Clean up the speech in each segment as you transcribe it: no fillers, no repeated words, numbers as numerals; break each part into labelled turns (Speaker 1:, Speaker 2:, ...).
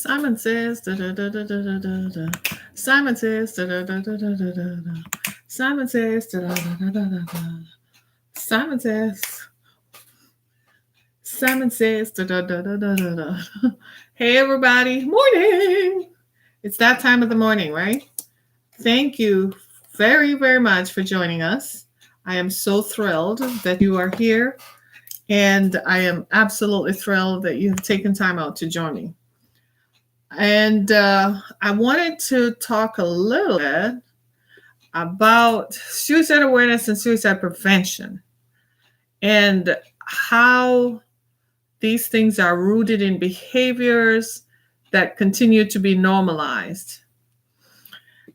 Speaker 1: Simon says da da da da da da da da. Simon says da da da da da da da da. Simon says da da da da da da da. Simon says Simon says da da da da da da da. Hey everybody, morning. It's that time of the morning, right? Thank you very very much for joining us. I am so thrilled that you are here, and I am absolutely thrilled that you have taken time out to join me. And I wanted to talk a little bit about suicide awareness and suicide prevention and how these things are rooted in behaviors that continue to be normalized.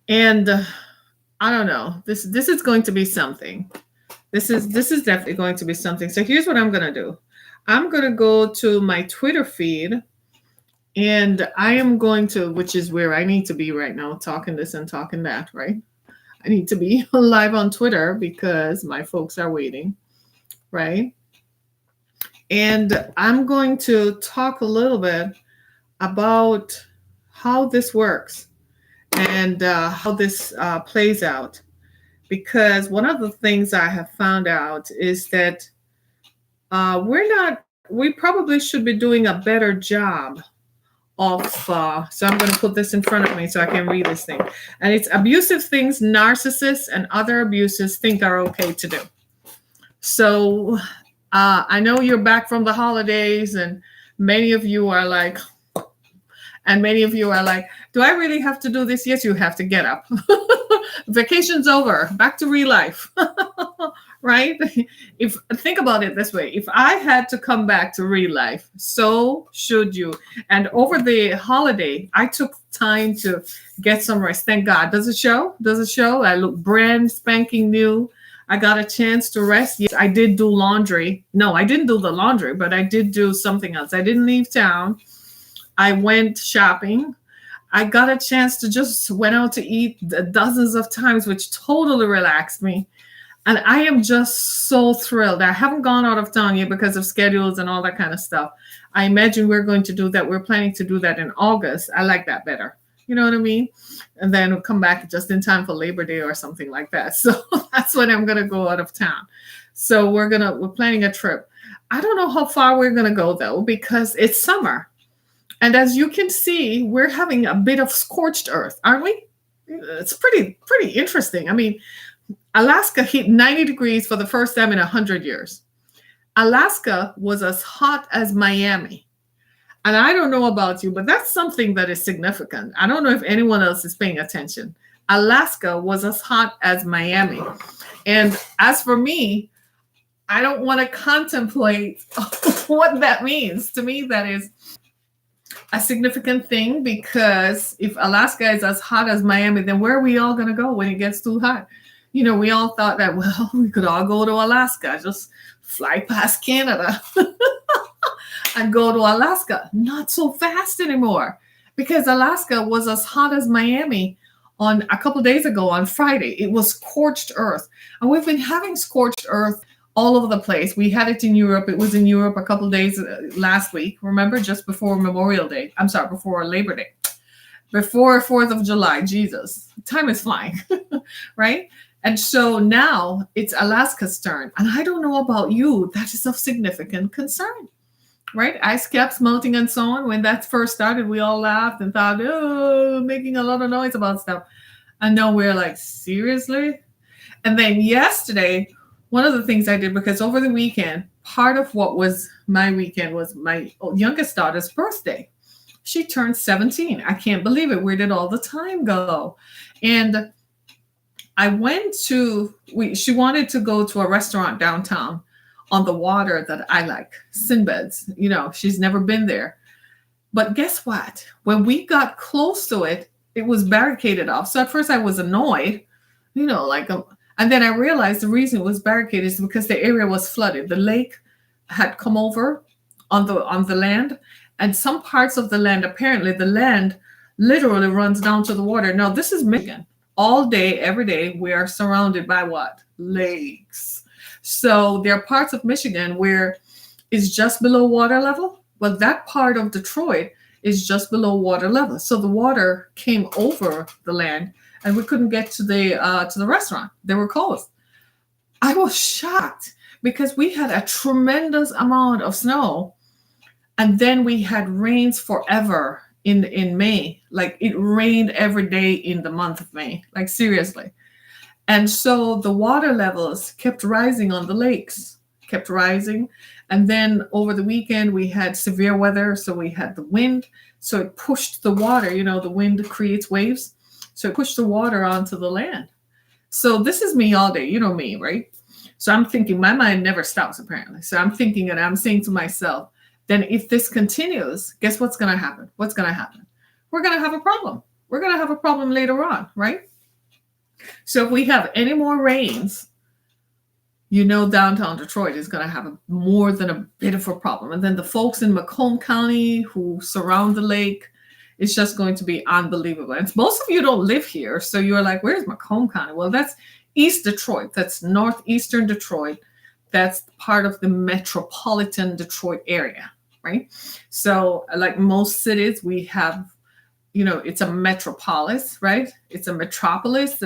Speaker 1: And I don't know, this is going to be something. This is definitely going to be something. So here's what I'm going to do. I'm going to go to my Twitter feed, and I am going to, which is where I need to be right now, talking this and talking that, right? I need to be live on Twitter because my folks are waiting, right? And I'm going to talk a little bit about how this works and how this plays out. Because one of the things I have found out is that we probably should be doing a better job of, so I'm going to put this in front of me so I can read this thing. And it's abusive things narcissists and other abusers think are okay to do. So I know you're back from the holidays, and many of you are like, do I really have to do this? Yes, you have to get up. Vacation's over. Back to real life. Right? If think about it this way, if I had to come back to real life, so should you. And over the holiday, I took time to get some rest. Thank God. Does it show? Does it show? I look brand spanking new. I got a chance to rest. Yes, I did do laundry. No, I didn't do the laundry, but I did do something else. I didn't leave town. I went shopping. I got a chance to just went out to eat dozens of times, which totally relaxed me. And I am just so thrilled. I haven't gone out of town yet because of schedules and all that kind of stuff. I imagine we're going to do that. We're planning to do that in August. I like that better. You know what I mean? And then we'll come back just in time for Labor Day or something like that. So that's when I'm going to go out of town. So we're planning a trip. I don't know how far we're going to go though, because it's summer. And as you can see, we're having a bit of scorched earth, aren't we? It's pretty interesting. I mean, Alaska hit 90 degrees for the first time in 100 years. Alaska was as hot as Miami. And I don't know about you, but that's something that is significant. I don't know if anyone else is paying attention. Alaska was as hot as Miami. And as for me, I don't want to contemplate what that means. To me, that is a significant thing, because if Alaska is as hot as Miami, then where are we all going to go when it gets too hot? You know, we all thought that, well, we could all go to Alaska, just fly past Canada and go to Alaska. Not so fast anymore, because Alaska was as hot as Miami on a couple of days ago on Friday. It was scorched earth. And we've been having scorched earth all over the place. We had it in Europe. It was in Europe a couple of days last week. Remember, just before Memorial Day. I'm sorry, before Labor Day. Before 4th of July. Jesus, time is flying, right? And so now it's Alaska's turn. And I don't know about you, that is of significant concern, right? Ice caps melting and so on. When that first started, we all laughed and thought, oh, making a lot of noise about stuff. And now we're like, seriously? And then yesterday, one of the things I did, because over the weekend, part of what was my weekend was my youngest daughter's birthday. She turned 17. I can't believe it. Where did all the time go? And I went to, she wanted to go to a restaurant downtown on the water that I like, Sinbad's. You know, she's never been there. But guess what? When we got close to it, it was barricaded off. So at first I was annoyed, you know, like, and then I realized the reason it was barricaded is because the area was flooded. The lake had come over on the land, and some parts of the land, apparently the land literally runs down to the water. Now, this is Michigan. All day, every day, we are surrounded by what? Lakes. So there are parts of Michigan where it's just below water level. Well, that part of Detroit is just below water level. So the water came over the land, and we couldn't get to the restaurant. They were closed. I was shocked because we had a tremendous amount of snow, and then we had rains forever in May. Like it rained every day in the month of May. Like seriously. And so the water levels kept rising on the lakes, kept rising. And then over the weekend, we had severe weather. So we had the wind. So it pushed the water, the wind creates waves. So it pushed the water onto the land. So this is me all day. You know me, right? So I'm thinking, my mind never stops, apparently. So I'm thinking and I'm saying to myself, then if this continues, guess what's going to happen? What's going to happen? We're going to have a problem. We're going to have a problem later on, right? So if we have any more rains, downtown Detroit is going to have more than a bit of a problem. And then the folks in Macomb County who surround the lake, it's just going to be unbelievable. And most of you don't live here. So you're like, where's Macomb County? Well, that's East Detroit. That's northeastern Detroit. That's part of the metropolitan Detroit area, right? So like most cities, we have, it's a metropolis, right? It's a metropolis.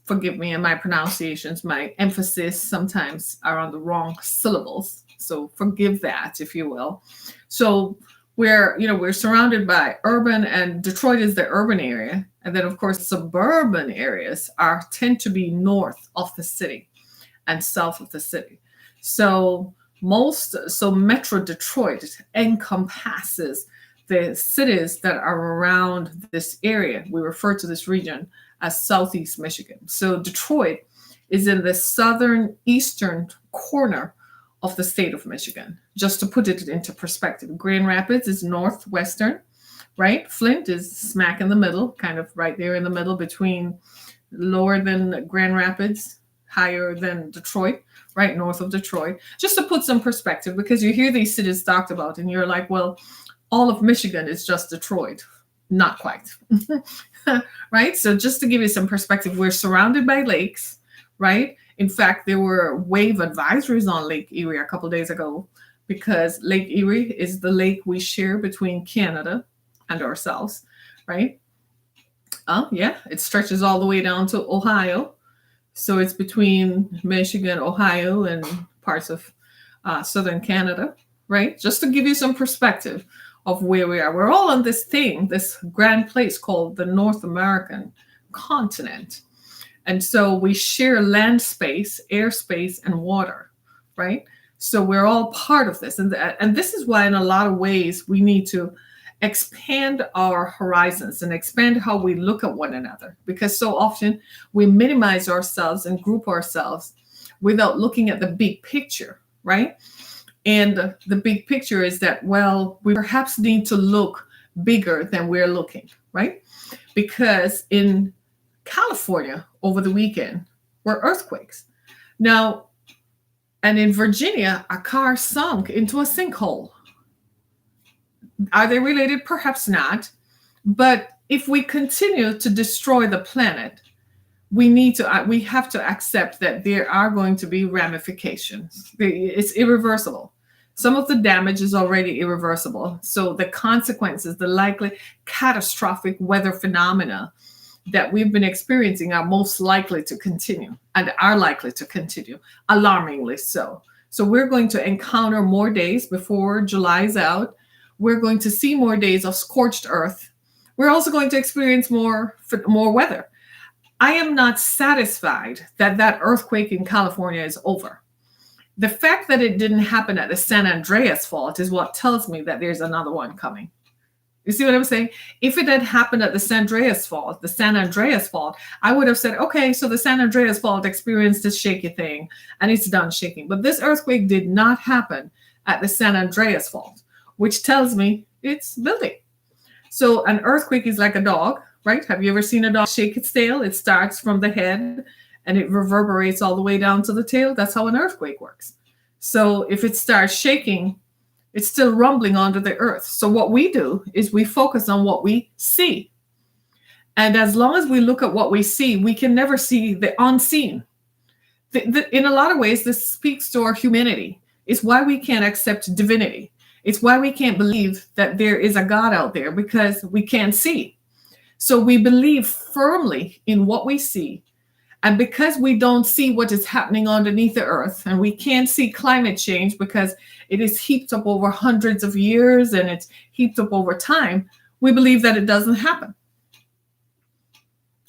Speaker 1: Forgive me in my pronunciations, my emphasis sometimes are on the wrong syllables. So forgive that, if you will. So we're surrounded by urban, and Detroit is the urban area. And then of course, suburban areas tend to be north of the city and south of the city. So Metro Detroit encompasses the cities that are around this area. We refer to this region as Southeast Michigan. So Detroit is in the southern eastern corner of the state of Michigan. Just to put it into perspective, Grand Rapids is northwestern, right? Flint is smack in the middle, kind of right there in the middle between lower than Grand Rapids, higher than Detroit, right north of Detroit. Just to put some perspective, because you hear these cities talked about and you're like, well, all of Michigan is just Detroit. Not quite, right? So just to give you some perspective, we're surrounded by lakes, right? In fact, there were wave advisories on Lake Erie a couple of days ago because Lake Erie is the lake we share between Canada and ourselves, right? Yeah, it stretches all the way down to Ohio. So it's between Michigan, Ohio, and parts of southern Canada, right? Just to give you some perspective of where we are. We're all on this grand place called the North American continent. And so we share land space, air space, and water, right? So we're all part of this. And this is why in a lot of ways we need to expand our horizons and expand how we look at one another, because so often we minimize ourselves and group ourselves without looking at the big picture, right? And the big picture is that, well, we perhaps need to look bigger than we're looking, right? Because in California over the weekend were earthquakes. Now, and in Virginia, a car sunk into a sinkhole. Are they related? Perhaps not. But if we continue to destroy the planet, we have to accept that there are going to be ramifications. It's irreversible. Some of the damage is already irreversible. So the consequences, the likely catastrophic weather phenomena that we've been experiencing are most likely to continue and are likely to continue, alarmingly so. So we're going to encounter more days before July's out. We're going to see more days of scorched earth. We're also going to experience more weather. I am not satisfied that earthquake in California is over. The fact that it didn't happen at the San Andreas fault is what tells me that there's another one coming. You see what I'm saying? If it had happened at the San Andreas fault, I would have said, okay, so the San Andreas fault experienced this shaky thing and it's done shaking. But this earthquake did not happen at the San Andreas fault, which tells me it's building. So an earthquake is like a dog, right? Have you ever seen a dog shake its tail? It starts from the head and it reverberates all the way down to the tail. That's how an earthquake works. So if it starts shaking, it's still rumbling under the earth. So what we do is we focus on what we see. And as long as we look at what we see, we can never see the unseen. In a lot of ways, this speaks to our humanity. It's why we can't accept divinity. It's why we can't believe that there is a God out there, because we can't see. So we believe firmly in what we see. And because we don't see what is happening underneath the earth, and we can't see climate change because it is heaped up over hundreds of years and it's heaped up over time, we believe that it doesn't happen.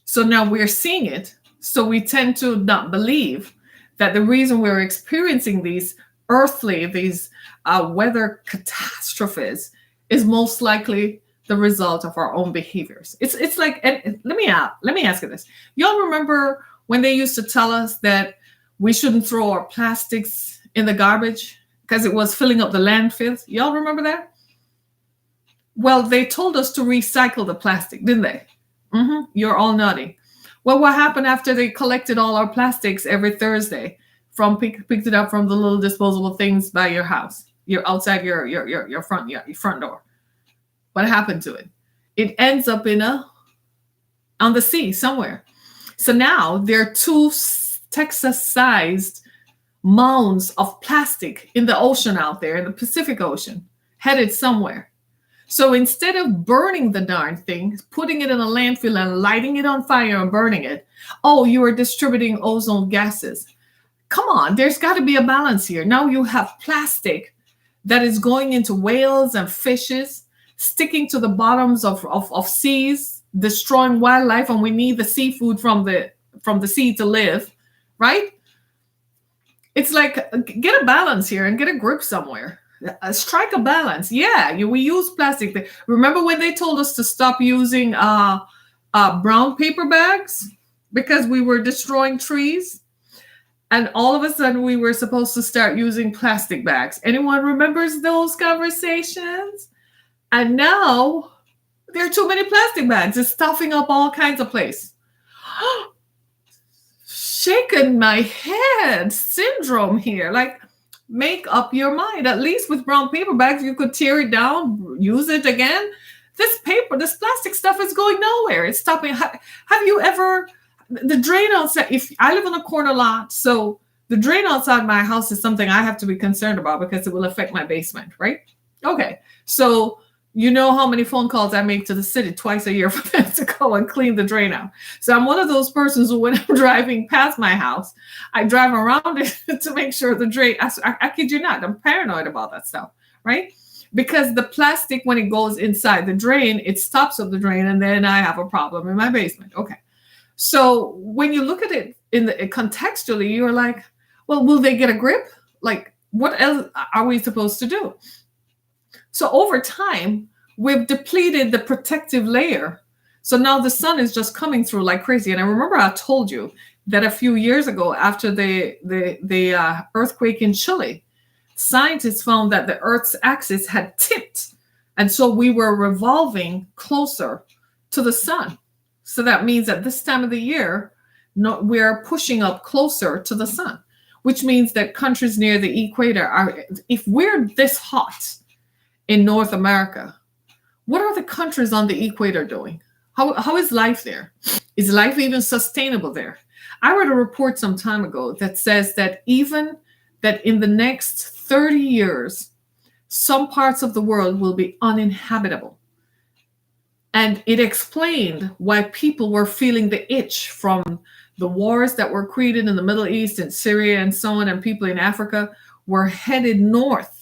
Speaker 1: So now we're seeing it. So we tend to not believe that the reason we're experiencing these weather catastrophes is most likely the result of our own behaviors. It's like, and let me ask you this. Y'all remember when they used to tell us that we shouldn't throw our plastics in the garbage because it was filling up the landfills? Y'all remember that? Well, they told us to recycle the plastic, didn't they? You're all nodding. Well, what happened after they collected all our plastics every Thursday picked it up from the little disposable things by your house? You're outside your front door. What happened to it? It ends up on the sea somewhere. So now there are 2 Texas-sized mounds of plastic in the ocean out there, in the Pacific Ocean, headed somewhere. So instead of burning the darn thing, putting it in a landfill and lighting it on fire and burning it, you are distributing ozone gases. Come on, there's got to be a balance here. Now you have plastic that is going into whales and fishes, sticking to the bottoms of seas, destroying wildlife, and we need the seafood from the sea to live, right? It's like, get a balance here and get a grip somewhere. Strike a balance. Yeah, we use plastic. Remember when they told us to stop using brown paper bags because we were destroying trees? And all of a sudden we were supposed to start using plastic bags. Anyone remembers those conversations? And now there are too many plastic bags. It's stuffing up all kinds of places. Shaking my head syndrome here. Like, make up your mind. At least with brown paper bags, you could tear it down, use it again. This plastic stuff is going nowhere. It's stopping. Have you ever, the drain outside, if I live on a corner lot, so the drain outside my house is something I have to be concerned about because it will affect my basement, right? Okay. So you know how many phone calls I make to the city twice a year for them to go and clean the drain out. So I'm one of those persons who, when I'm driving past my house, I drive around it to make sure the drain, I kid you not, I'm paranoid about that stuff, right? Because the plastic, when it goes inside the drain, it stops up the drain, and then I have a problem in my basement. Okay. So when you look at it contextually, you're like, well, will they get a grip? Like, what else are we supposed to do? So over time, we've depleted the protective layer. So now the sun is just coming through like crazy. And I remember I told you that a few years ago, after the earthquake in Chile, scientists found that the Earth's axis had tipped. And so we were revolving closer to the sun. So that means at this time of the year, we're pushing up closer to the sun, which means that countries near the equator if we're this hot in North America, what are the countries on the equator doing? How is life there? Is life even sustainable there? I read a report some time ago that says that even that in the next 30 years, some parts of the world will be uninhabitable. And it explained why people were feeling the itch from the wars that were created in the Middle East and Syria and so on, and people in Africa were headed north.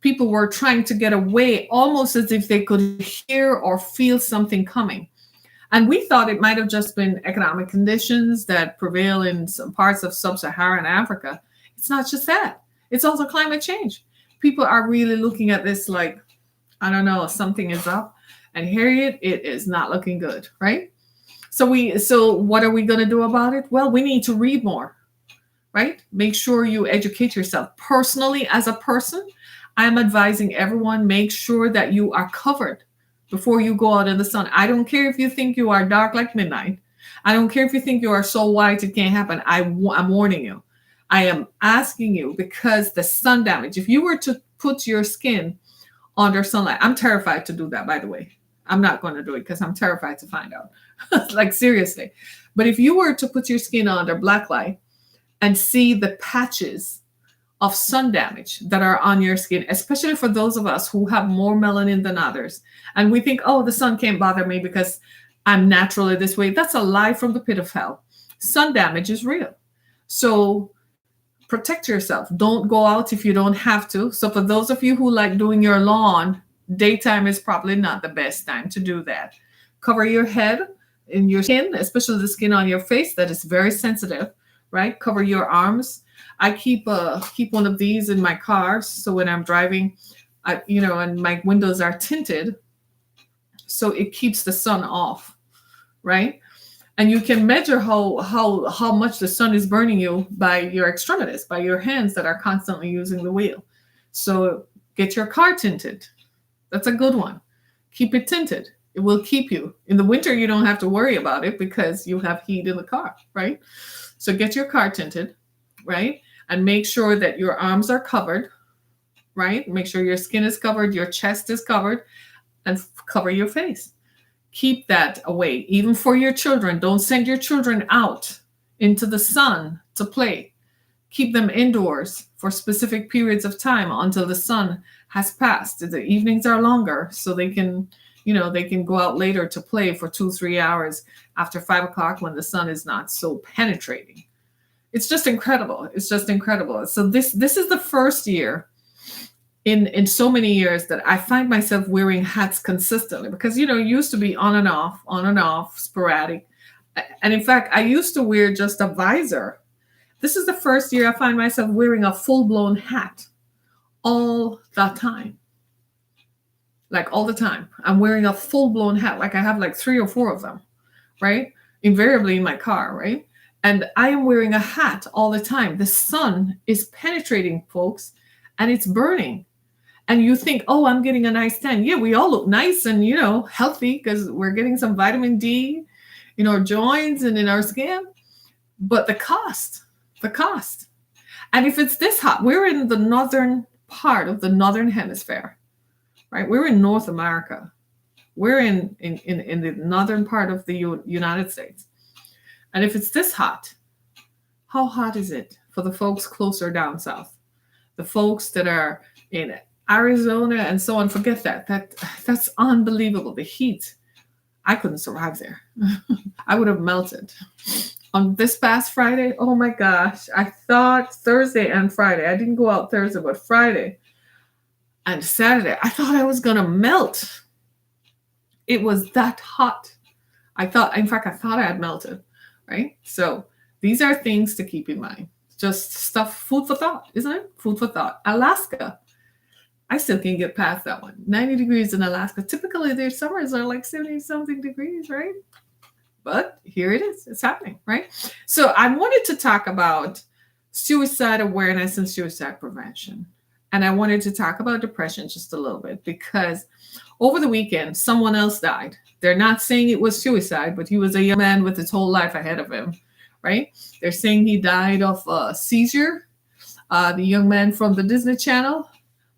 Speaker 1: People were trying to get away, almost as if they could hear or feel something coming. And we thought it might have just been economic conditions that prevail in some parts of sub-Saharan Africa. It's not just that. It's also climate change. People are really looking at this like, I don't know, something is up. And Harriet, it is not looking good, right? So what are we going to do about it? Well, we need to read more, right? Make sure you educate yourself. Personally, as a person, I'm advising everyone, make sure that you are covered before you go out in the sun. I don't care if you think you are dark like midnight. I don't care if you think you are so white it can't happen. I'm warning you. I am asking you, because the sun damage, if you were to put your skin under sunlight, I'm terrified to do that, by the way. I'm not going to do it because I'm terrified to find out. Like, seriously. But if you were to put your skin under black light and see the patches of sun damage that are on your skin, especially for those of us who have more melanin than others. And we think, oh, the sun can't bother me because I'm naturally this way. That's a lie from the pit of hell. Sun damage is real. So protect yourself. Don't go out if you don't have to. So for those of you who like doing your lawn, daytime is probably not the best time to do that. Cover your head and your skin, especially the skin on your face that is very sensitive, right? Cover your arms. I keep one of these in my car, so when I'm driving, and my windows are tinted, so it keeps the sun off, right? And you can measure how much the sun is burning you by your extremities, by your hands that are constantly using the wheel. So get your car tinted. That's a good one. Keep it tinted. It will keep you. In the winter, you don't have to worry about it because you have heat in the car, right? So get your car tinted, right? And make sure that your arms are covered, right? Make sure your skin is covered, your chest is covered, and cover your face. Keep that away, even for your children. Don't send your children out into the sun to play. Keep them indoors for specific periods of time until the sun has passed. The evenings are longer, so they can go out later to play for 2-3 hours after 5 o'clock when the sun is not so penetrating. It's just incredible. It's just incredible. So this is the first year in so many years that I find myself wearing hats consistently because, it used to be on and off, sporadic. And in fact, I used to wear just a visor. This is the first year I find myself wearing a full-blown hat all the time. Like all the time. I'm wearing a full-blown hat. Like I have like 3 or 4 of them, right? Invariably in my car, right? And I am wearing a hat all the time. The sun is penetrating, folks, and it's burning. And you think, oh, I'm getting a nice tan. Yeah, we all look nice and, healthy because we're getting some vitamin D in our joints and in our skin. But the cost. And if it's this hot, we're in the northern part of the northern hemisphere, right? We're in North America. We're in the northern part of the United States. And if it's this hot, how hot is it for the folks closer down south? The folks that are in Arizona and so on, forget that. That's unbelievable. The heat. I couldn't survive there. I would have melted. On this past Friday, oh my gosh, I thought Thursday and Friday, I didn't go out Thursday, but Friday and Saturday, I thought I was going to melt. It was that hot. I thought I had melted, right? So these are things to keep in mind. Just stuff, food for thought, isn't it? Food for thought. Alaska. I still can't get past that one. 90 degrees in Alaska. Typically, their summers are like 70-something degrees, right? But here it is. It's happening, right? So I wanted to talk about suicide awareness and suicide prevention. And I wanted to talk about depression just a little bit because over the weekend, someone else died. They're not saying it was suicide, but he was a young man with his whole life ahead of him, right? They're saying he died of a seizure. The young man from the Disney Channel.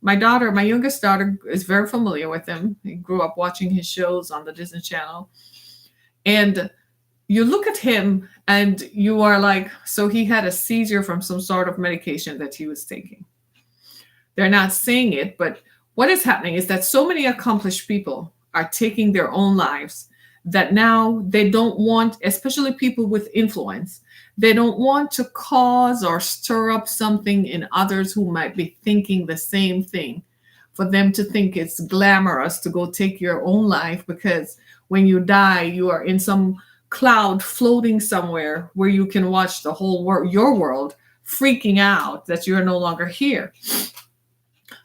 Speaker 1: My youngest daughter, is very familiar with him. He grew up watching his shows on the Disney Channel. And you look at him and you are like, so he had a seizure from some sort of medication that he was taking. They're not saying it, but what is happening is that so many accomplished people are taking their own lives that now they don't want, especially people with influence, they don't want to cause or stir up something in others who might be thinking the same thing, for them to think it's glamorous to go take your own life because when you die, you are in some cloud floating somewhere where you can watch the whole world, your world, freaking out that you're no longer here.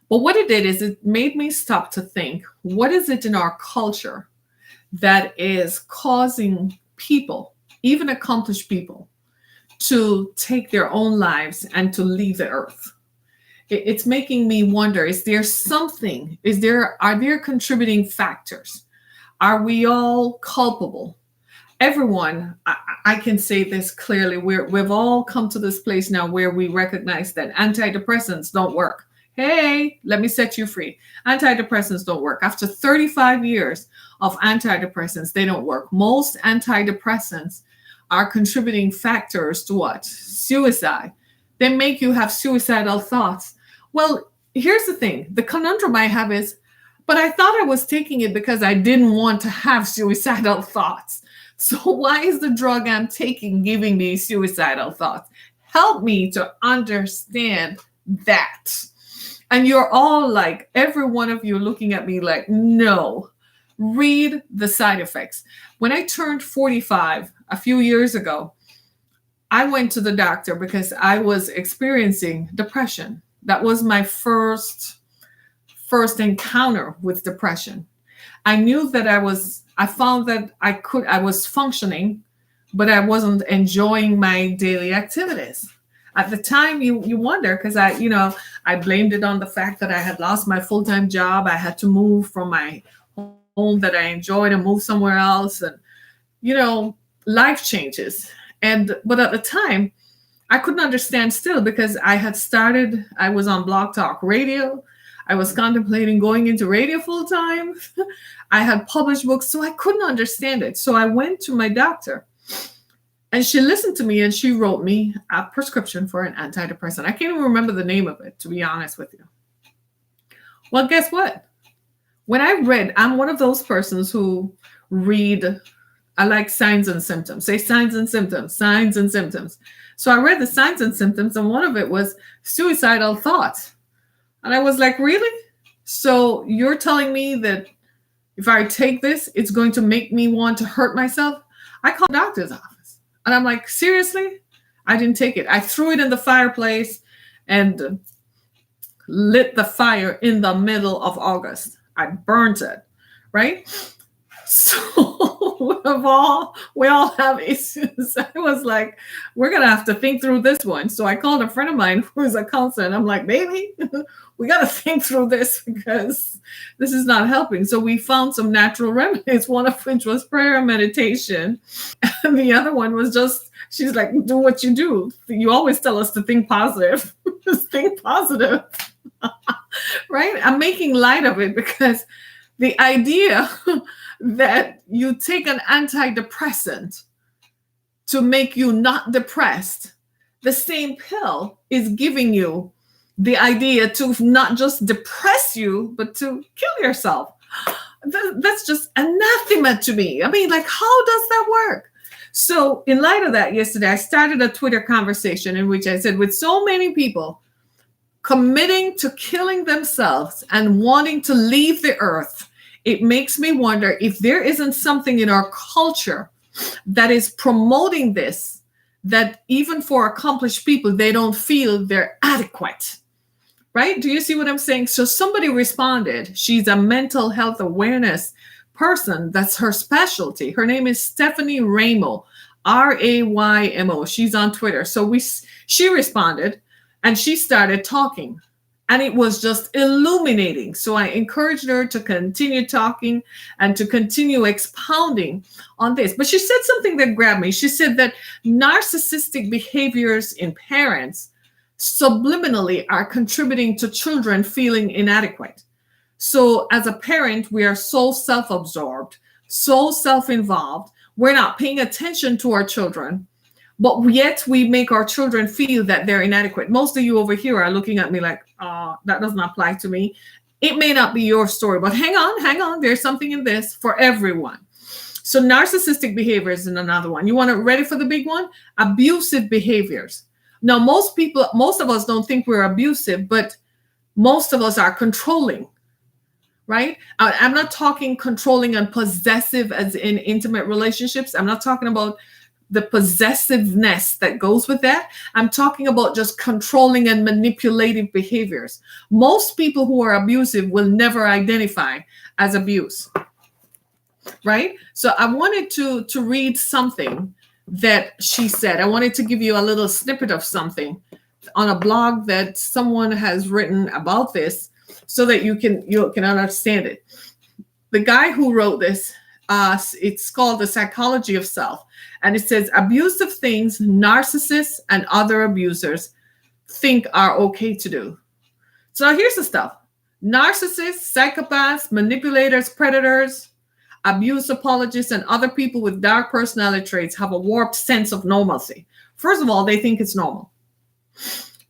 Speaker 1: But what it did is it made me stop to think, what is it in our culture that is causing people, even accomplished people, to take their own lives and to leave the earth? It's making me wonder, are there contributing factors? Are we all culpable? Everyone, I can say this clearly, we've all come to this place now where we recognize that antidepressants don't work. Hey, let me set you free. Antidepressants don't work. After 35 years of antidepressants, they don't work. Most antidepressants are contributing factors to what? Suicide. They make you have suicidal thoughts. Well, here's the thing. The conundrum I have is, but I thought I was taking it because I didn't want to have suicidal thoughts. So why is the drug I'm taking giving me suicidal thoughts? Help me to understand that. And you're all like, every one of you looking at me like, no, read the side effects. When I turned 45 a few years ago, I went to the doctor because I was experiencing depression. That was my first encounter with depression. I knew that I found that I was functioning, but I wasn't enjoying my daily activities. At the time, you wonder, because I blamed it on the fact that I had lost my full-time job. I had to move from my home that I enjoyed and move somewhere else. And, life changes. But at the time, I couldn't understand still, because I was on Blog Talk Radio. I was contemplating going into radio full time. I had published books, so I couldn't understand it. So I went to my doctor, and she listened to me, and she wrote me a prescription for an antidepressant. I can't even remember the name of it, to be honest with you. Well, guess what? When I'm one of those persons who read, I like signs and symptoms. Say signs and symptoms, signs and symptoms. So I read the signs and symptoms, and one of it was suicidal thoughts. And I was like, really? So you're telling me that if I take this, it's going to make me want to hurt myself? I called the doctor's office, and I'm like, seriously? I didn't take it. I threw it in the fireplace and lit the fire in the middle of August. I burnt it, right? So we all have issues. I was like, we're gonna have to think through this one. So I called a friend of mine who's a counselor, and I'm like, baby, we gotta think through this, because this is not helping. So we found some natural remedies, one of which was prayer and meditation. And the other one was just, she's like, do what you do. You always tell us to think positive. Just think positive. Right? I'm making light of it, because the idea that you take an antidepressant to make you not depressed, the same pill is giving you the idea to not just depress you, but to kill yourself. That's just anathema to me. I mean, like, how does that work? So in light of that, yesterday, I started a Twitter conversation in which I said, with so many people committing to killing themselves and wanting to leave the earth, it makes me wonder if there isn't something in our culture that is promoting this, that even for accomplished people, they don't feel they're adequate, right? Do you see what I'm saying? So somebody responded. She's a mental health awareness person. That's her specialty. Her name is Stephanie Raymo, Raymo. She's on Twitter. So she responded, and she started talking. And it was just illuminating. So I encouraged her to continue talking and to continue expounding on this. But she said something that grabbed me. She said that narcissistic behaviors in parents subliminally are contributing to children feeling inadequate. So as a parent, we are so self-absorbed, so self-involved. We're not paying attention to our children, but yet we make our children feel that they're inadequate. Most of you over here are looking at me like, that doesn't apply to me. It may not be your story, but hang on. There's something in this for everyone. So narcissistic behaviors is another one. You want to ready for the big one? Abusive behaviors. Now, most of us don't think we're abusive, but most of us are controlling, right? I'm not talking controlling and possessive as in intimate relationships. I'm not talking about the possessiveness that goes with that. I'm talking about just controlling and manipulative behaviors. Most people who are abusive will never identify as abuse, right? So I wanted to read something that she said. I wanted to give you a little snippet of something on a blog that someone has written about this, so that you can understand it. The guy who wrote this, it's called The Psychology of Self. And it says, abusive things narcissists and other abusers think are okay to do. So here's the stuff. Narcissists, psychopaths, manipulators, predators, abuse apologists, and other people with dark personality traits have a warped sense of normalcy. First of all, they think it's normal.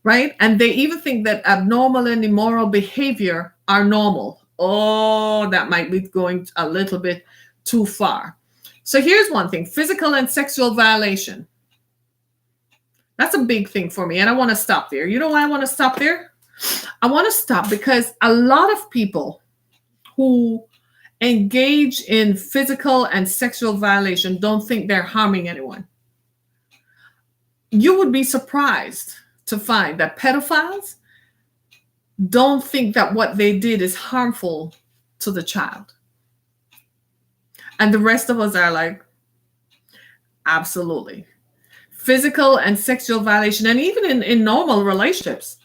Speaker 1: right? And they even think that abnormal and immoral behavior are normal. Oh, that might be going a little bit too far. So here's one thing: physical and sexual violation. That's a big thing for me. And I want to stop there. You know why I want to stop there? I want to stop because a lot of people who engage in physical and sexual violation don't think they're harming anyone. You would be surprised to find that pedophiles don't think that what they did is harmful to the child. And the rest of us are like, absolutely. Physical and sexual violation, and even in normal relationships,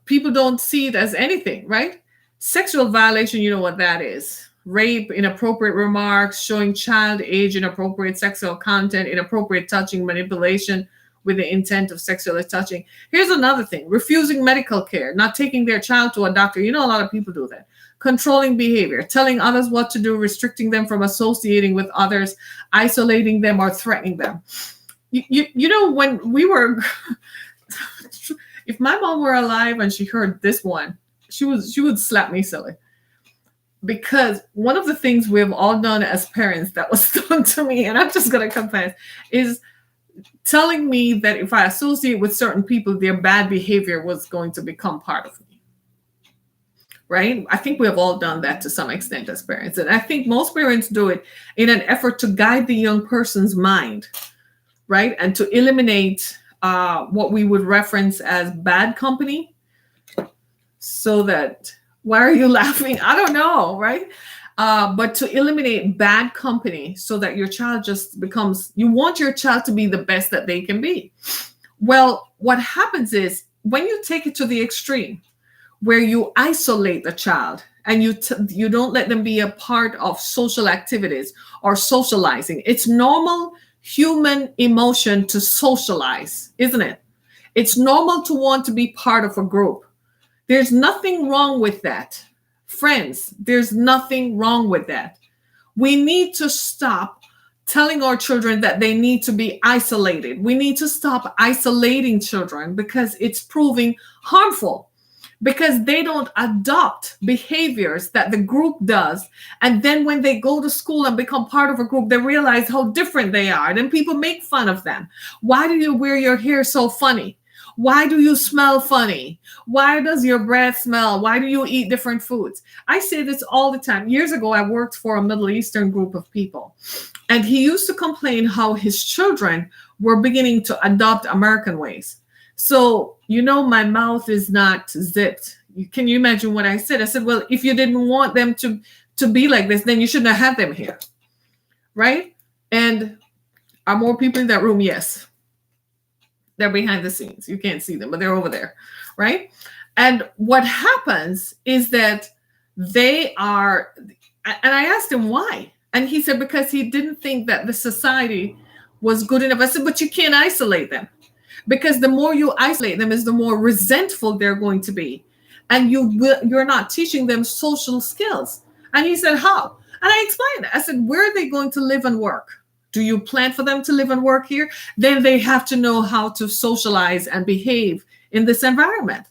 Speaker 1: people don't see it as anything, right? Sexual violation, you know what that is. Rape, inappropriate remarks, showing child age, inappropriate sexual content, inappropriate touching, manipulation with the intent of sexually touching. Here's another thing: refusing medical care, not taking their child to a doctor. You know, a lot of people do that. Controlling behavior, telling others what to do, restricting them from associating with others, isolating them, or threatening them. You know, when we were, if my mom were alive and she heard this one, she would slap me silly. Because one of the things we've all done as parents that was done to me, and I'm just going to confess, is telling me that if I associate with certain people, their bad behavior was going to become part of me. Right? I think we have all done that to some extent as parents. And I think most parents do it in an effort to guide the young person's mind, right? And to eliminate what we would reference as bad company. So that, why are you laughing? I don't know, right? But to eliminate bad company so that your child just becomes, you want your child to be the best that they can be. Well, what happens is when you take it to the extreme, where you isolate the child and you don't let them be a part of social activities or socializing. It's normal human emotion to socialize, isn't it? It's normal to want to be part of a group. There's nothing wrong with that. Friends, there's nothing wrong with that. We need to stop telling our children that they need to be isolated. We need to stop isolating children because it's proving harmful. Because they don't adopt behaviors that the group does. And then when they go to school and become part of a group, they realize how different they are. Then people make fun of them. Why do you wear your hair so funny? Why do you smell funny? Why does your breath smell? Why do you eat different foods? I say this all the time. Years ago, I worked for a Middle Eastern group of people. And he used to complain how his children were beginning to adopt American ways. So, you know, my mouth is not zipped. Can you imagine what I said? I said, well, if you didn't want them to be like this, then you shouldn't have had them here. Right? And are more people in that room? Yes. They're behind the scenes. You can't see them, but they're over there. Right? And what happens is that they are, and I asked him why. And he said, because he didn't think that the society was good enough. I said, but you can't isolate them. Because the more you isolate them is the more resentful they're going to be. And you're not teaching them social skills. And he said, how? And I explained it. I said, where are they going to live and work? Do you plan for them to live and work here? Then they have to know how to socialize and behave in this environment.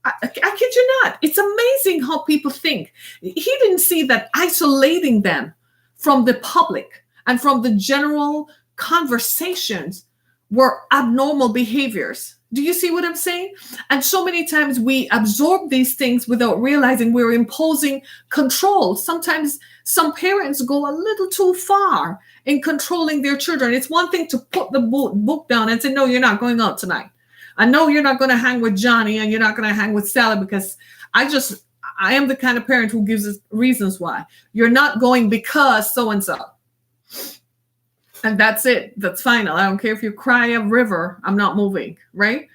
Speaker 1: I kid you not. It's amazing how people think. He didn't see that isolating them from the public and from the general conversations were abnormal behaviors. Do you see what I'm saying? And so many times we absorb these things without realizing we're imposing control. Sometimes some parents go a little too far in controlling their children. It's one thing to put the book down and say, no, you're not going out tonight. I know you're not going to hang with Johnny and you're not going to hang with Sally because I am the kind of parent who gives us reasons why. You're not going because so-and-so. And that's it. That's final. I don't care if you cry a river. I'm not moving. Right?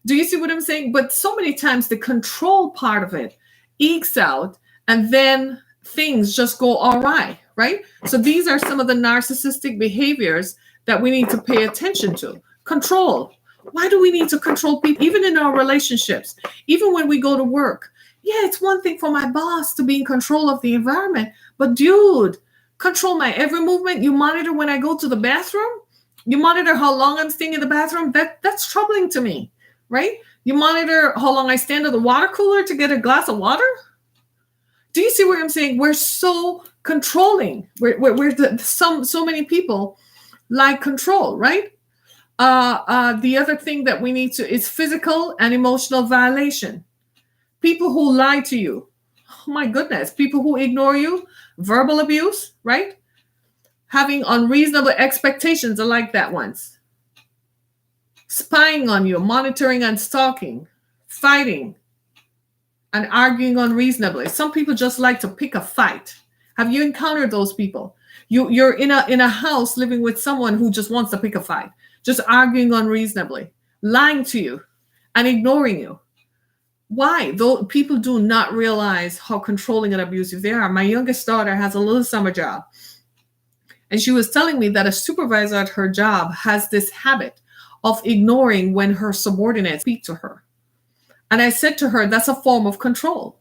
Speaker 1: Do you see what I'm saying? But so many times the control part of it ekes out and then things just go all right. Right? So these are some of the narcissistic behaviors that we need to pay attention to. Control. Why do we need to control people? Even in our relationships, even when we go to work. Yeah, it's one thing for my boss to be in control of the environment. But dude, control my every movement. You monitor when I go to the bathroom. You monitor how long I'm staying in the bathroom. That's troubling to me, right? You monitor how long I stand at the water cooler to get a glass of water. Do you see what I'm saying? We're so controlling. So many people like control, right? The other thing that we need to is physical and emotional violation. People who lie to you. Oh my goodness. People who ignore you. Verbal abuse, right? Having unreasonable expectations are like that ones. Spying on you, monitoring and stalking, fighting and arguing unreasonably. Some people just like to pick a fight. Have you encountered those people? You're in a house living with someone who just wants to pick a fight, just arguing unreasonably, lying to you and ignoring you. Why? Though people do not realize how controlling and abusive they are. My youngest daughter has a little summer job. And she was telling me that a supervisor at her job has this habit of ignoring when her subordinates speak to her. And I said to her, that's a form of control.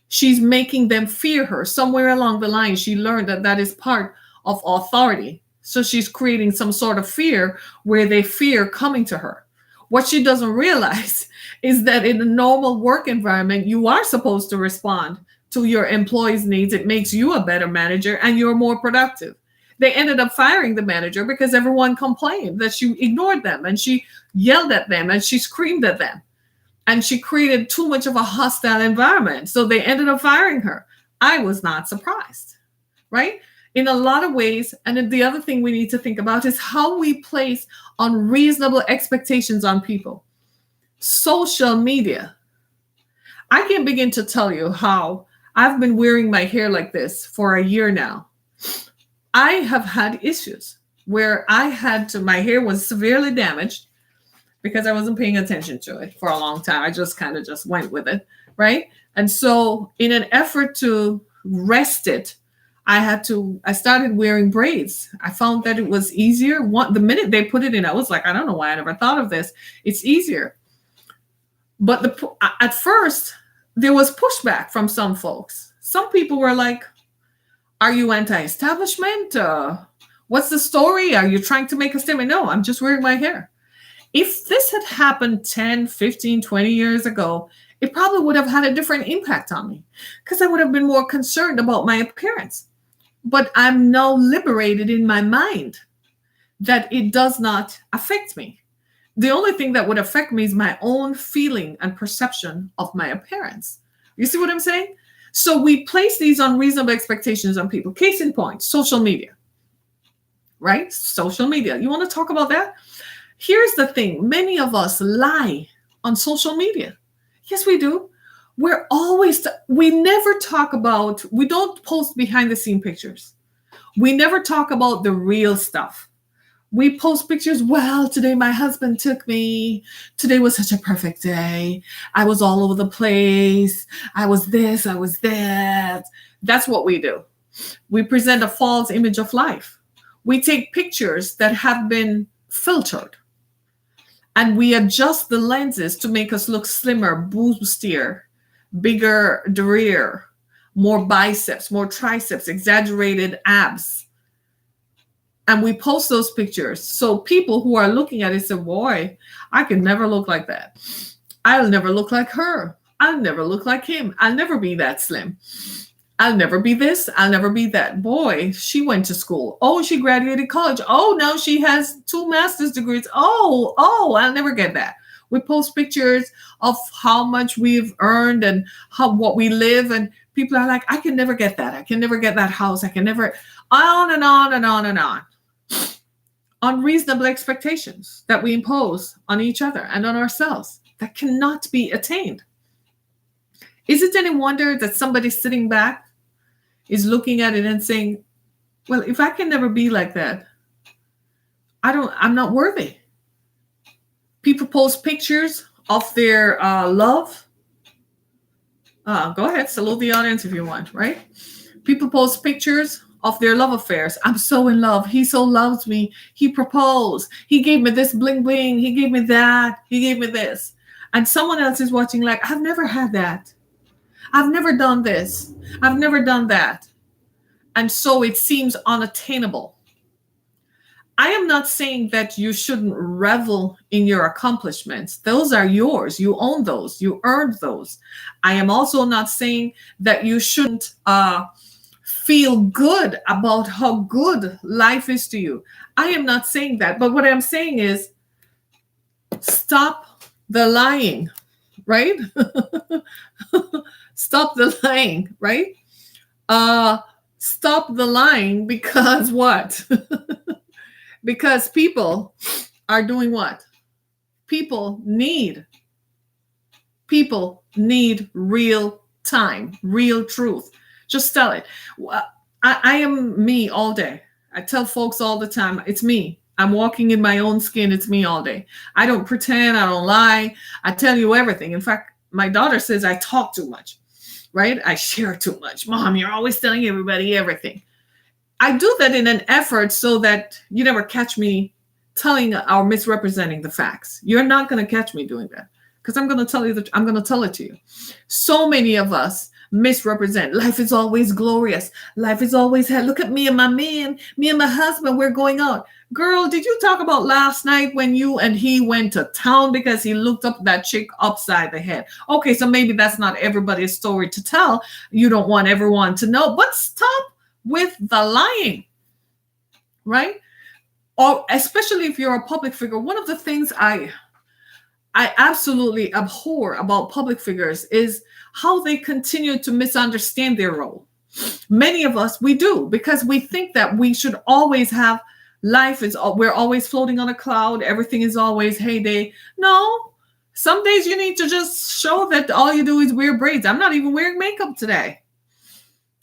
Speaker 1: She's making them fear her. Somewhere along the line, she learned that that is part of authority. So she's creating some sort of fear where they fear coming to her. What she doesn't realize is that in a normal work environment, you are supposed to respond to your employees' needs. It makes you a better manager and you're more productive. They ended up firing the manager because everyone complained that she ignored them and she yelled at them and she screamed at them. And she created too much of a hostile environment. So they ended up firing her. I was not surprised, right? In a lot of ways. And then the other thing we need to think about is how we place unreasonable expectations on people. Social media. I can't begin to tell you how I've been wearing my hair like this for a year now. I have had issues where my hair was severely damaged because I wasn't paying attention to it for a long time. I just kind of just went with it, right? And so in an effort to rest it, I started wearing braids. I found that it was easier. The minute they put it in, I was like, I don't know why I never thought of this. It's easier. But at first, there was pushback from some folks. Some people were like, are you anti-establishment? What's the story? Are you trying to make a statement? No, I'm just wearing my hair. If this had happened 10, 15, 20 years ago, it probably would have had a different impact on me because I would have been more concerned about my appearance. But I'm now liberated in my mind that it does not affect me. The only thing that would affect me is my own feeling and perception of my appearance. You see what I'm saying? So we place these unreasonable expectations on people. Case in point, social media, right? Social media. You want to talk about that? Here's the thing. Many of us lie on social media. Yes, we do. We don't post behind the scene pictures. We never talk about the real stuff. We post pictures. Well, today my husband took me. Today was such a perfect day. I was all over the place. I was this, I was that. That's what we do. We present a false image of life. We take pictures that have been filtered. And we adjust the lenses to make us look slimmer, boostier, bigger derriere, more biceps, more triceps, exaggerated abs. And we post those pictures. So people who are looking at it say, boy, I can never look like that. I'll never look like her. I'll never look like him. I'll never be that slim. I'll never be this. I'll never be that. Boy, she went to school. Oh, she graduated college. Oh, now she has 2 master's degrees. Oh, I'll never get that. We post pictures of how much we've earned and what we live. And people are like, I can never get that. I can never get that house. I can never, on and on and on and on. Unreasonable expectations that we impose on each other and on ourselves that cannot be attained. Is it any wonder that somebody sitting back is looking at it and saying, well, if I can never be like that, I'm not worthy. People post pictures of their love. Go ahead, salute the audience if you want, right? People post pictures of their love affairs. I'm so in love. He so loves me. He proposed. He gave me this bling bling. He gave me that. He gave me this. And someone else is watching like, I've never had that. I've never done this. I've never done that. And so it seems unattainable. I am not saying that you shouldn't revel in your accomplishments. Those are yours. You own those. You earned those. I am also not saying that you shouldn't feel good about how good life is to you. I am not saying that. But what I'm saying is stop the lying, right? Stop the lying, right? Uh, Stop the lying because what? Because people are doing what? People need real time, real truth. Just tell it. I am me all day. I tell folks all the time, it's me. I'm walking in my own skin. It's me all day. I don't pretend. I don't lie. I tell you everything. In fact, my daughter says I talk too much, right? I share too much. Mom, you're always telling everybody everything. I do that in an effort so that you never catch me telling or misrepresenting the facts. You're not going to catch me doing that because I'm going to tell you that I'm going to tell it to you. So many of us misrepresent. Life is always glorious. Life is always look at me and my man, me and my husband, we're going out. Girl, did you talk about last night when you and he went to town because he looked up that chick upside the head? Okay, so maybe that's not everybody's story to tell. You don't want everyone to know, but stop with the lying, right? Or especially if you're a public figure. One of the things I absolutely abhor about public figures is how they continue to misunderstand their role. Many of us, we do, because we think that we should always have we're always floating on a cloud. Everything is always heyday. No, some days you need to just show that all you do is wear braids. I'm not even wearing makeup today,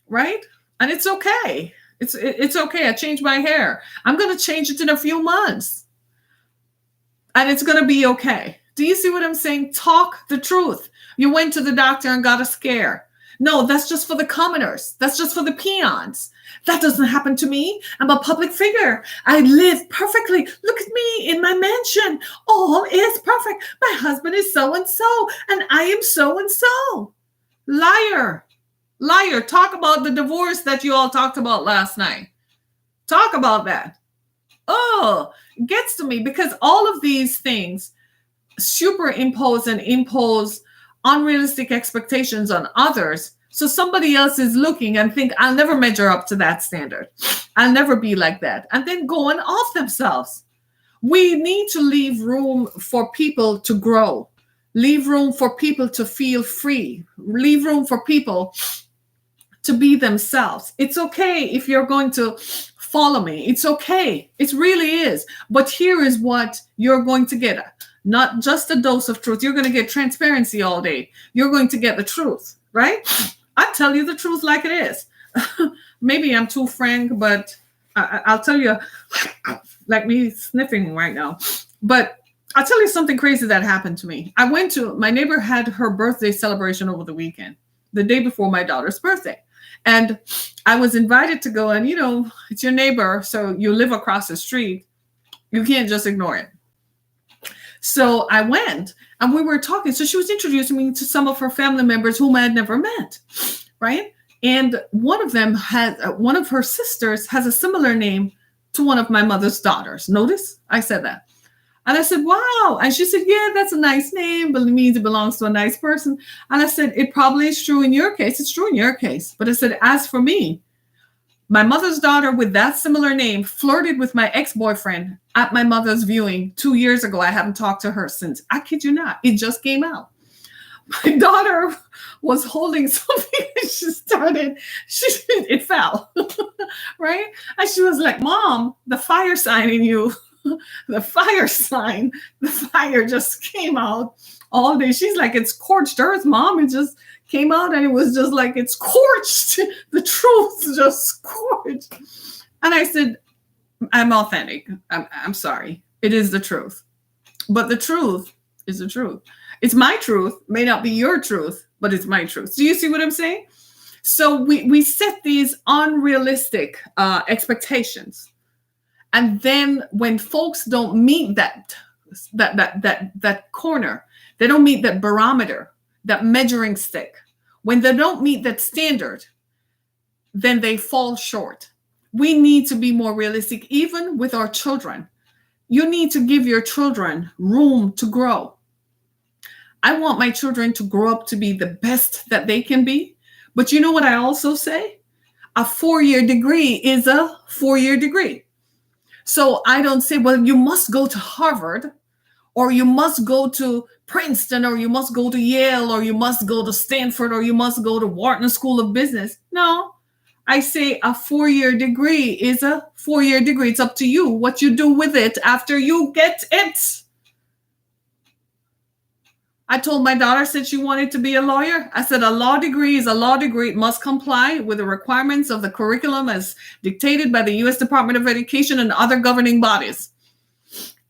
Speaker 1: right? And it's okay. It's okay. I changed my hair. I'm going to change it in a few months. And it's going to be okay. Do you see what I'm saying? Talk the truth. You went to the doctor and got a scare. No, that's just for the commoners. That's just for the peons. That doesn't happen to me. I'm a public figure. I live perfectly. Look at me in my mansion. All is perfect. My husband is so-and-so, and I am so-and-so. Liar. Liar. Talk about the divorce that you all talked about last night. Talk about that. Oh, it gets to me because all of these things superimpose and impose unrealistic expectations on others. So somebody else is looking and think, I'll never measure up to that standard. I'll never be like that. And then going off themselves. We need to leave room for people to grow. Leave room for people to feel free. Leave room for people to be themselves. It's okay if you're going to follow me. It's okay. It really is. But here is what you're going to get. Not just a dose of truth. You're going to get transparency all day. You're going to get the truth, right? I tell you the truth like it is. Maybe I'm too frank, but I'll tell you, like me sniffing right now. But I'll tell you something crazy that happened to me. My neighbor had her birthday celebration over the weekend, the day before my daughter's birthday. And I was invited to go, and it's your neighbor, so you live across the street. You can't just ignore it. So I went and we were talking. So she was introducing me to some of her family members whom I had never met, right? And one of her sisters has a similar name to one of my mother's daughters. Notice I said that. And I said, wow. And she said, yeah, that's a nice name, but it means it belongs to a nice person. And I said, it probably is true in your case. It's true in your case. But I said, as for me, my mother's daughter with that similar name flirted with my ex-boyfriend at my mother's viewing 2 years ago. I haven't talked to her since. I kid you not. It just came out. My daughter was holding something and it fell, right? And she was like, Mom, the fire sign in you, the fire just came out all day. She's like, it's scorched earth, Mom. It just came out and it was just like, it's scorched. The truth just scorched. And I said, I'm authentic. I'm sorry. It is the truth. But the truth is the truth. It's my truth. May not be your truth, but it's my truth. Do you see what I'm saying? So we set these unrealistic expectations. And then when folks don't meet that corner, they don't meet that barometer, that measuring stick. When they don't meet that standard, then they fall short. We need to be more realistic, even with our children. You need to give your children room to grow. I want my children to grow up to be the best that they can be. But you know what I also say? A 4-year degree is a 4-year degree. So I don't say, well, you must go to Harvard, or you must go to Princeton, or you must go to Yale, or you must go to Stanford, or you must go to Wharton School of Business. No, I say a 4-year degree is a 4-year degree. It's up to you what you do with it after you get it. I told my daughter, said she wanted to be a lawyer. I said, a law degree is a law degree. It must comply with the requirements of the curriculum as dictated by the U.S. Department of Education and other governing bodies.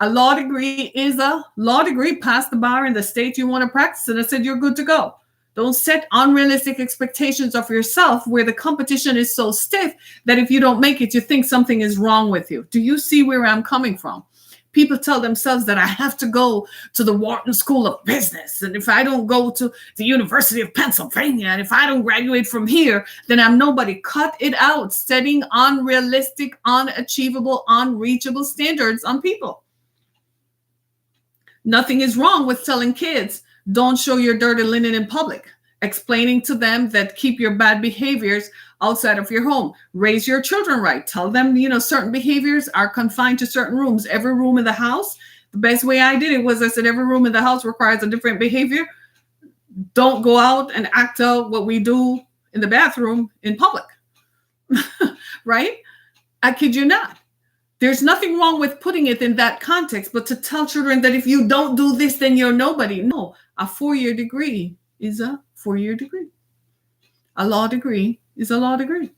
Speaker 1: A law degree is a law degree. Pass the bar in the state you want to practice. And I said, you're good to go. Don't set unrealistic expectations of yourself where the competition is so stiff that if you don't make it, you think something is wrong with you. Do you see where I'm coming from? People tell themselves that I have to go to the Wharton School of Business. And if I don't go to the University of Pennsylvania, and if I don't graduate from here, then I'm nobody. Cut it out, setting unrealistic, unachievable, unreachable standards on people. Nothing is wrong with telling kids, don't show your dirty linen in public. Explaining to them that keep your bad behaviors outside of your home. Raise your children right. Tell them, certain behaviors are confined to certain rooms. Every room in the house, the best way I did it was I said, every room in the house requires a different behavior. Don't go out and act out what we do in the bathroom in public. Right? I kid you not. There's nothing wrong with putting it in that context, but to tell children that if you don't do this, then you're nobody. No, a 4-year degree is a 4-year degree. A law degree is a law degree.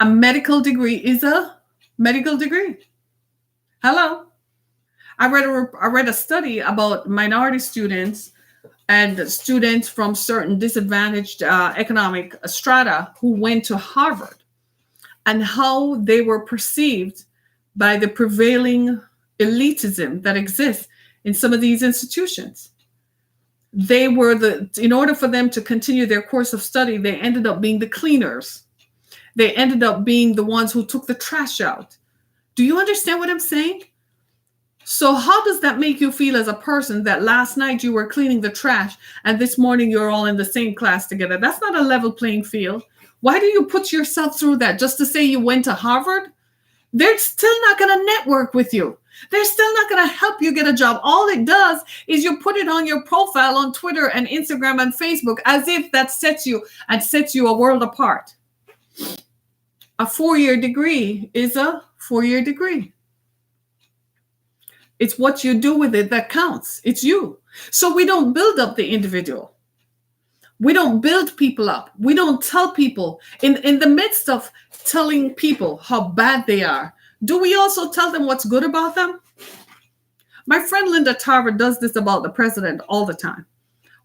Speaker 1: A medical degree is a medical degree. Hello. I read a study about minority students and students from certain disadvantaged economic strata who went to Harvard and how they were perceived by the prevailing elitism that exists in some of these institutions. They were in order for them to continue their course of study, they ended up being the cleaners. They ended up being the ones who took the trash out. Do you understand what I'm saying? So how does that make you feel as a person that last night you were cleaning the trash and this morning you're all in the same class together? That's not a level playing field. Why do you put yourself through that just to say you went to Harvard? They're still not going to network with you. They're still not going to help you get a job. All it does is you put it on your profile on Twitter and Instagram and Facebook as if that sets you a world apart. A 4-year degree is a 4-year degree. It's what you do with it that counts. It's you. So we don't build up the individual. We don't build people up. We don't tell people in the midst of telling people how bad they are. Do we also tell them what's good about them? My friend Linda Tarver does this about the president all the time.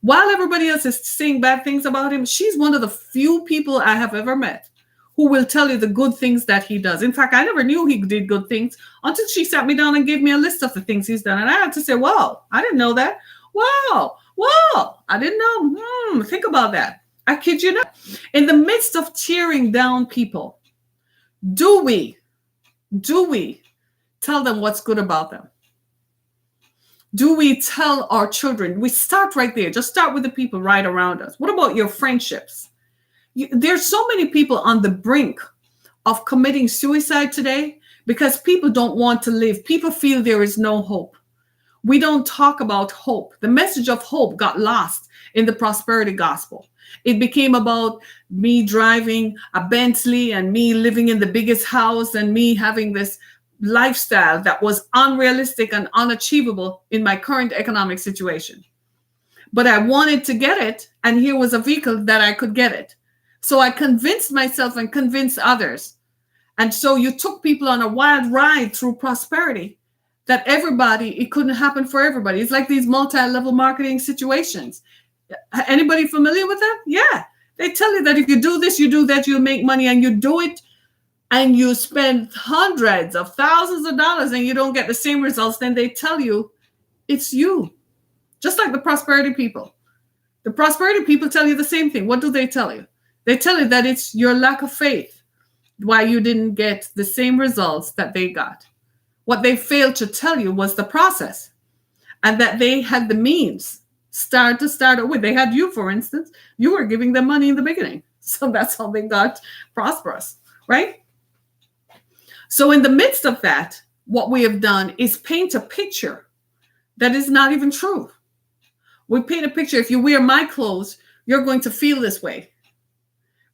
Speaker 1: While everybody else is saying bad things about him, she's one of the few people I have ever met who will tell you the good things that he does. In fact, I never knew he did good things until she sat me down and gave me a list of the things he's done. And I had to say, wow, I didn't know that. Wow, I didn't know. Think about that. I kid you not. In the midst of tearing down people, do we tell them what's good about them? Do we tell our children? We start right there. Just start with the people right around us. What about your friendships? There's so many people on the brink of committing suicide today because people don't want to live. People feel there is no hope. We don't talk about hope. The message of hope got lost in the prosperity gospel. It became about me driving a Bentley and me living in the biggest house and me having this lifestyle that was unrealistic and unachievable in my current economic situation. But I wanted to get it, and here was a vehicle that I could get it. So I convinced myself and convinced others. And so you took people on a wild ride through prosperity that it couldn't happen for everybody. It's like these multi-level marketing situations. Anybody familiar with that? Yeah. They tell you that if you do this, you do that, you'll make money, and you do it, and you spend hundreds of thousands of dollars and you don't get the same results, then they tell you it's you. Just like the prosperity people. The prosperity people tell you the same thing. What do they tell you? They tell you that it's your lack of faith. why you didn't get the same results that they got. What they failed to tell you was the process, and that they had the means start with. They had you, for instance. You were giving them money in the beginning. So that's how they got prosperous, right? So in the midst of that, what we have done is paint a picture that is not even true. We paint a picture. If you wear my clothes, you're going to feel this way.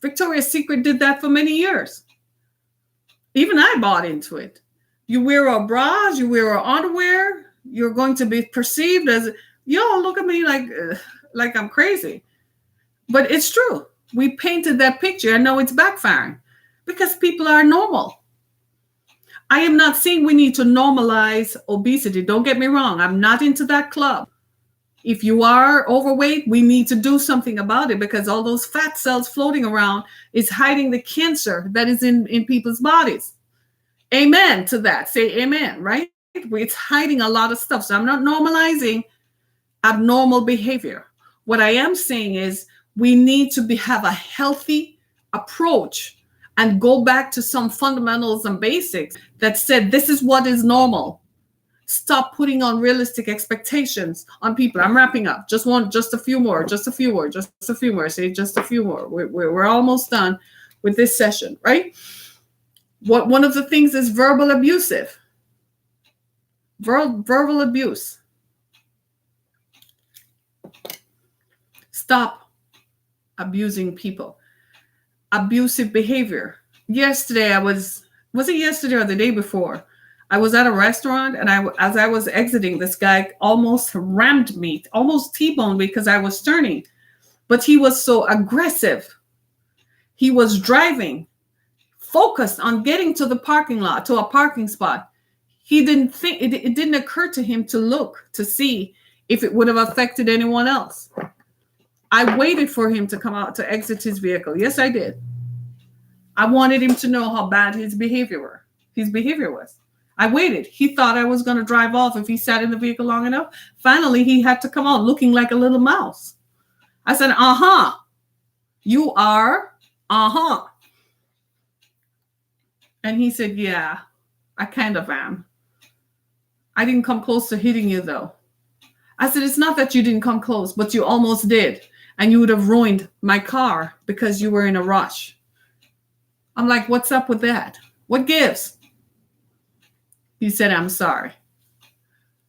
Speaker 1: Victoria's Secret did that for many years. Even I bought into it. You wear our bras, you wear our underwear, you're going to be perceived as, yo, look at me like I'm crazy. But it's true. We painted that picture. I know it's backfiring because people are normal. I am not saying we need to normalize obesity. Don't get me wrong. I'm not into that club. If you are overweight, we need to do something about it, because all those fat cells floating around is hiding the cancer that is in people's bodies. Amen to that. Say amen, right? It's hiding a lot of stuff. So I'm not normalizing abnormal behavior. What I am saying is we need to have a healthy approach and go back to some fundamentals and basics that said this is what is normal. Stop putting unrealistic expectations on people. I'm wrapping up. Just a few more. Say just a few more. We're almost done with this session, right? One of the things is verbal abuse. Stop abusing people. Abusive behavior. Yesterday, was it yesterday or the day before? I was at a restaurant, and as I was exiting, this guy almost rammed me, almost T-boned me because I was turning. But he was so aggressive. He was driving, focused on getting to the parking lot, to a parking spot. He didn't think, it didn't occur to him to look to see if it would have affected anyone else. I waited for him to come out to exit his vehicle. Yes, I did. I wanted him to know how bad his behavior was. I waited. He thought I was going to drive off if he sat in the vehicle long enough. Finally, he had to come out looking like a little mouse. I said, you are, And he said, yeah, I kind of am. I didn't come close to hitting you, though. I said, it's not that you didn't come close, but you almost did. And you would have ruined my car because you were in a rush. I'm like, what's up with that? What gives? He said, I'm sorry.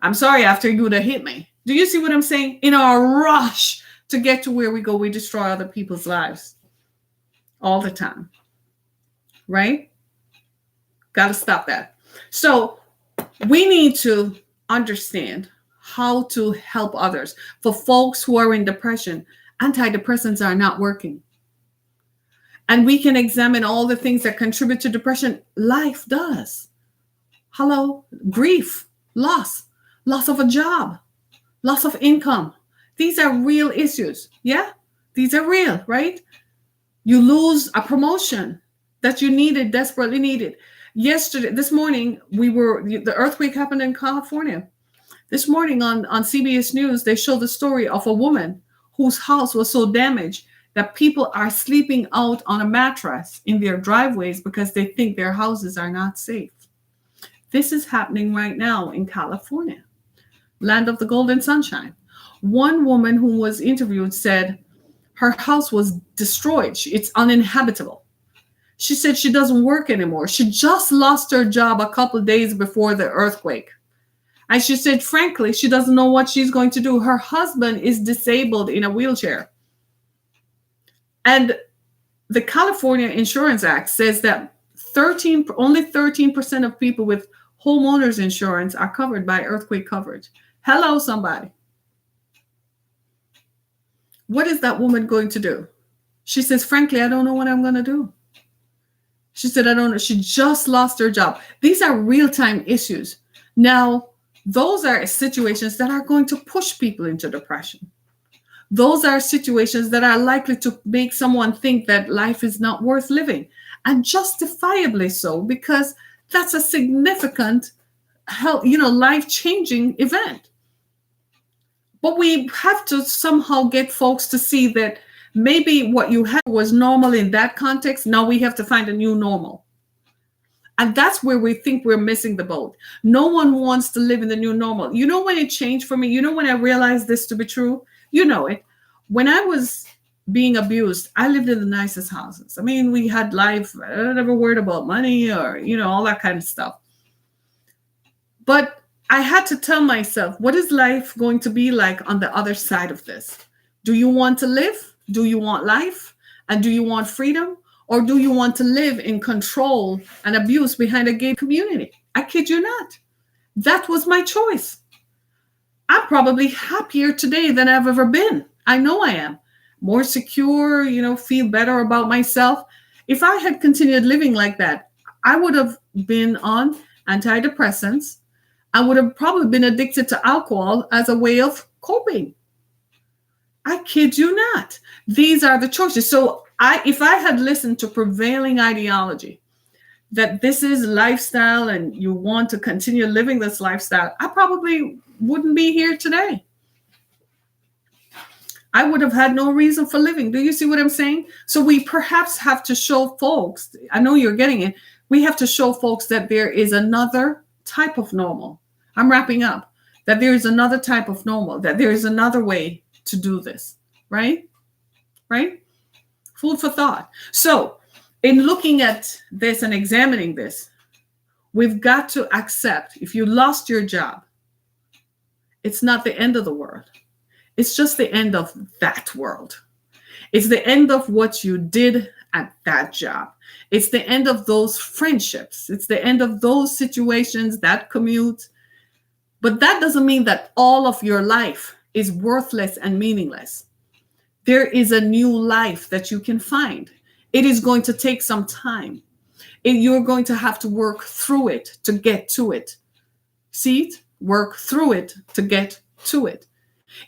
Speaker 1: I'm sorry after you would have hit me. Do you see what I'm saying? In our rush to get to where we go, we destroy other people's lives all the time. Right? Got to stop that. So we need to understand how to help others. For folks who are in depression, antidepressants are not working. And we can examine all the things that contribute to depression. Life does. Hello, grief, loss of a job, loss of income. These are real issues. Yeah, these are real, right? You lose a promotion that you desperately needed. This morning, the earthquake happened in California. This morning on CBS News, they showed the story of a woman whose house was so damaged that people are sleeping out on a mattress in their driveways because they think their houses are not safe. This is happening right now in California, land of the golden sunshine. One woman who was interviewed said her house was destroyed. It's uninhabitable. She said she doesn't work anymore. She just lost her job a couple of days before the earthquake. And she said, frankly, she doesn't know what she's going to do. Her husband is disabled in a wheelchair. And the California Insurance Act says that only 13% of people with homeowners insurance are covered by earthquake coverage. Hello, somebody. What is that woman going to do? She says, frankly, I don't know what I'm going to do. She said, I don't know. She just lost her job. These are real-time issues. Now, those are situations that are going to push people into depression. Those are situations that are likely to make someone think that life is not worth living, and justifiably so, because that's a significant, life-changing event. But we have to somehow get folks to see that maybe what you had was normal in that context. Now we have to find a new normal. And that's where we think we're missing the boat. No one wants to live in the new normal. You know when it changed for me? You know when I realized this to be true? You know it. When I was being abused, I lived in the nicest houses. I mean, we had life. I never worried about money or, all that kind of stuff. But I had to tell myself, what is life going to be like on the other side of this? Do you want to live? Do you want life? And do you want freedom? Or do you want to live in control and abuse behind a gated community? I kid you not. That was my choice. I'm probably happier today than I've ever been. I know I am. More secure, feel better about myself. If I had continued living like that, I would have been on antidepressants. I would have probably been addicted to alcohol as a way of coping. I kid you not. These are the choices. So if I had listened to prevailing ideology that this is lifestyle and you want to continue living this lifestyle, I probably wouldn't be here today. I would have had no reason for living. Do you see what I'm saying? So we perhaps have to show folks, I know you're getting it, we have to show folks that there is another type of normal. I'm wrapping up. That there is another type of normal, that there is another way to do this, right? Right? Food for thought. So in looking at this and examining this, we've got to accept if you lost your job, it's not the end of the world. It's just the end of that world. It's the end of what you did at that job. It's the end of those friendships. It's the end of those situations, that commute. But that doesn't mean that all of your life is worthless and meaningless. There is a new life that you can find. It is going to take some time. You're going to have to work through it to get to it. See it? Work through it to get to it.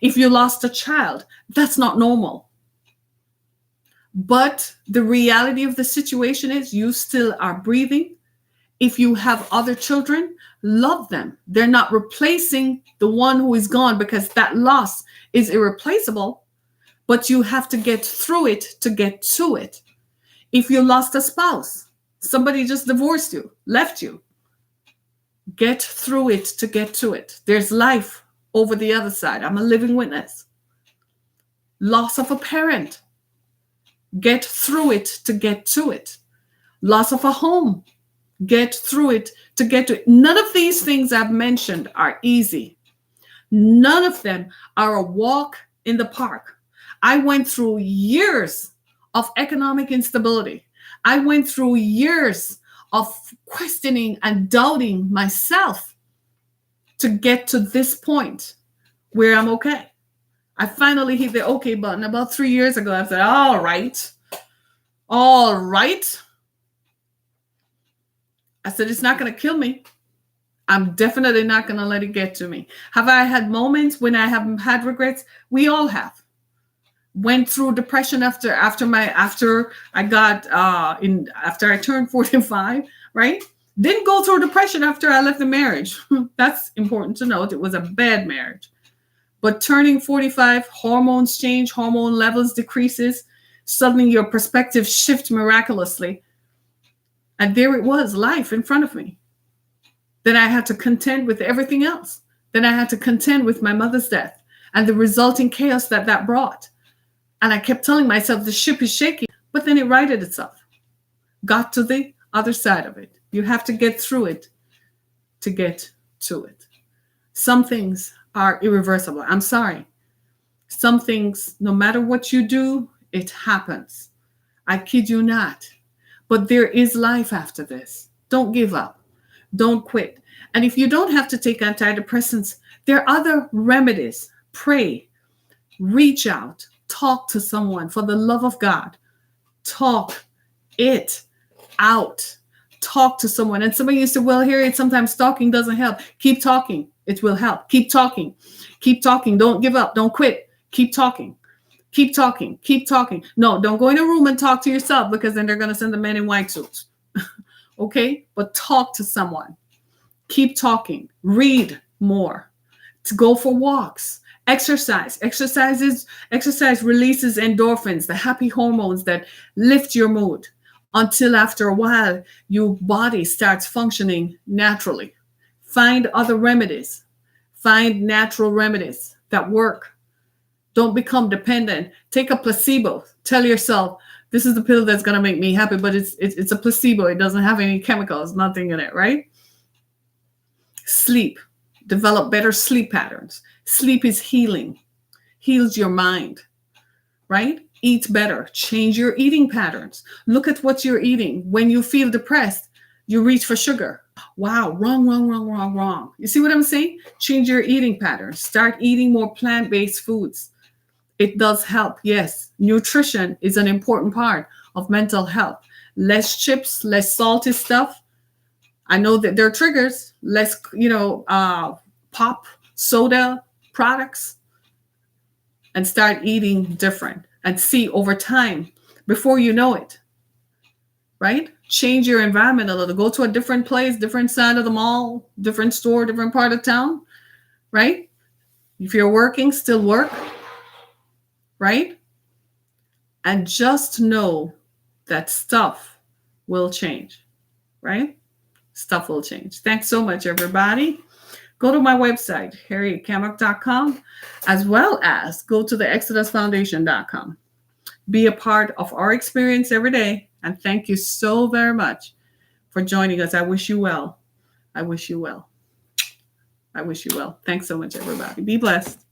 Speaker 1: If you lost a child, that's not normal. But the reality of the situation is you still are breathing. If you have other children, love them. They're not replacing the one who is gone because that loss is irreplaceable, but you have to get through it to get to it. If you lost a spouse, somebody just divorced you, left you, get through it to get to it. There's life over the other side. I'm a living witness. Loss of a parent, get through it to get to it. Loss of a home, get through it to get to it. None of these things I've mentioned are easy. None of them are a walk in the park. I went through years of economic instability. I went through years of questioning and doubting myself to get to this point where I'm okay. I finally hit the okay button about 3 years ago. I said, all right. I said, it's not going to kill me. I'm definitely not going to let it get to me. Have I had moments when I haven't had regrets? We all have. Went through depression after I turned 45, right? Didn't go through depression after I left the marriage. That's important to note. It was a bad marriage. But turning 45, hormones change, hormone levels decreases. Suddenly your perspective shifts miraculously. And there it was, life in front of me. Then I had to contend with everything else. Then I had to contend with my mother's death and the resulting chaos that brought. And I kept telling myself the ship is shaking, but then it righted itself. Got to the other side of it. You have to get through it to get to it. Some things are irreversible. I'm sorry. Some things, no matter what you do, it happens. I kid you not. But there is life after this. Don't give up. Don't quit. And if you don't have to take antidepressants, there are other remedies. Pray. Reach out. Talk to someone. For the love of God. Talk it out. Talk to someone. And somebody used to, well, Harriet, sometimes talking doesn't help. Keep talking. It will help. Keep talking. Keep talking. Don't give up. Don't quit. Keep talking. Keep talking. Keep talking. No, don't go in a room and talk to yourself because then they're going to send the men in white suits. Okay? But talk to someone. Keep talking. Read more. To go for walks. Exercise. Exercise releases endorphins, the happy hormones that lift your mood. until after a while, your body starts functioning naturally. Find other remedies. Find natural remedies that work. Don't become dependent. Take a placebo. Tell yourself, this is the pill that's going to make me happy, but it's a placebo. It doesn't have any chemicals, nothing in it, right? Sleep. Develop better sleep patterns. Sleep is healing. Heals your mind, right? Eat better. Change your eating patterns. Look at what you're eating. When you feel depressed, you reach for sugar. Wow, wrong, wrong, wrong, wrong, wrong. You see what I'm saying? Change your eating patterns. Start eating more plant-based foods. It does help, yes. Nutrition is an important part of mental health. Less chips, less salty stuff. I know that there are triggers. Less, pop, soda products, and start eating different. And see over time, before you know it, right? Change your environment a little. Go to a different place, different side of the mall, different store, different part of town, right? If you're working, still work, right? And just know that stuff will change, right? Stuff will change. Thanks so much, everybody. Go to my website, harrietkammock.com, as well as go to the exodusfoundation.com. Be a part of our experience every day. And thank you so very much for joining us. I wish you well. I wish you well. I wish you well. Thanks so much, everybody. Be blessed.